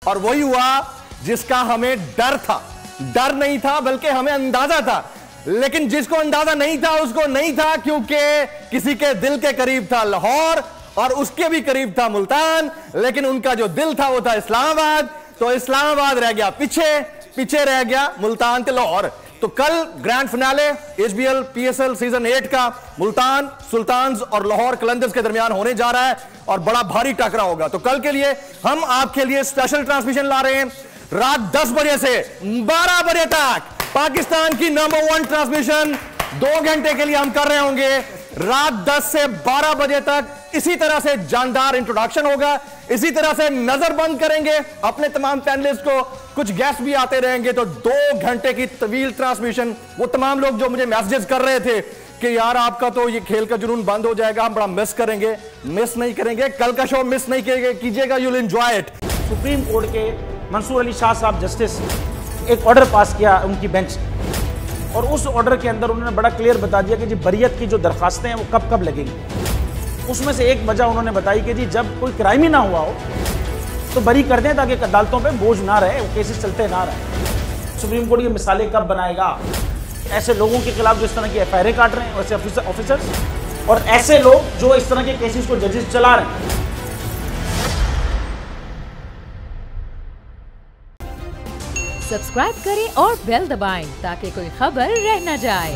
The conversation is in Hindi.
और वही हुआ जिसका हमें डर था। डर नहीं था बल्कि हमें अंदाजा था, लेकिन जिसको अंदाजा नहीं था उसको नहीं था, क्योंकि किसी के दिल के करीब था लाहौर और उसके भी करीब था मुल्तान, लेकिन उनका जो दिल था वो था इस्लामाबाद। तो इस्लामाबाद रह गया पीछे, पीछे रह गया मुल्तान ते लाहौर। तो कल grand finale HBL PSL season 8 का मुल्तान सुल्तान्स और लाहौर कलंदर्स के दरमियान होने जा रहा है और बड़ा भारी टकरा होगा। तो कल के लिए हम आपके लिए स्पेशल ट्रांसमिशन ला रहे हैं। रात 10 बजे से 12 बजे तक पाकिस्तान की नंबर 1 ट्रांसमिशन 2 घंटे के लिए हम कर रहे होंगे। रात 10 से 12 बजे तक इसी तरह से जानदार इंट्रोडक्शन होगा, इसी तरह से नजर बंद करेंगे अपने तमाम पैनलिस्ट को, कुछ गेस्ट भी आते रहेंगे। तो 2 घंटे की तवील ट्रांसमिशन। वो तमाम लोग जो मुझे मैसेजेस कर रहे थे कि यार आपका तो ये खेल का जुनून बंद हो जाएगा, हम बड़ा मिस करेंगे, मिस नहीं करेंगे। कल का शो मिस नहीं कीजिएगा, you will enjoy it. Supreme court के मंसूर अली शाह साहब जस्टिस एक ऑर्डर पास किया उनकी बेंच, और उस ऑर्डर के अंदर उन्होंने बड़ा क्लियर बता दिया कि जी बरियत की जो दरखास्तें हैं वो कब कब लगेंगी। उसमें से एक वजह उन्होंने बताई कि जी जब कोई क्राइम ही ना हुआ हो तो बरी कर दें, ताकि अदालतों पे बोझ ना रहे, वो केसेस चलते ना रहे। सुप्रीम कोर्ट ये मिसालें कब बनाएगा? ऐसे लोगों के खिलाफ जो इस तरह की एफआईआर काट रहे हैं, वैसे ऑफिसर्स, और ऐसे लोग जो इस तरह के केसेस को जजेस चला रहे हैं। सब्सक्राइब करें और बेल दबाएं ताकि कोई खबर रह न जाए।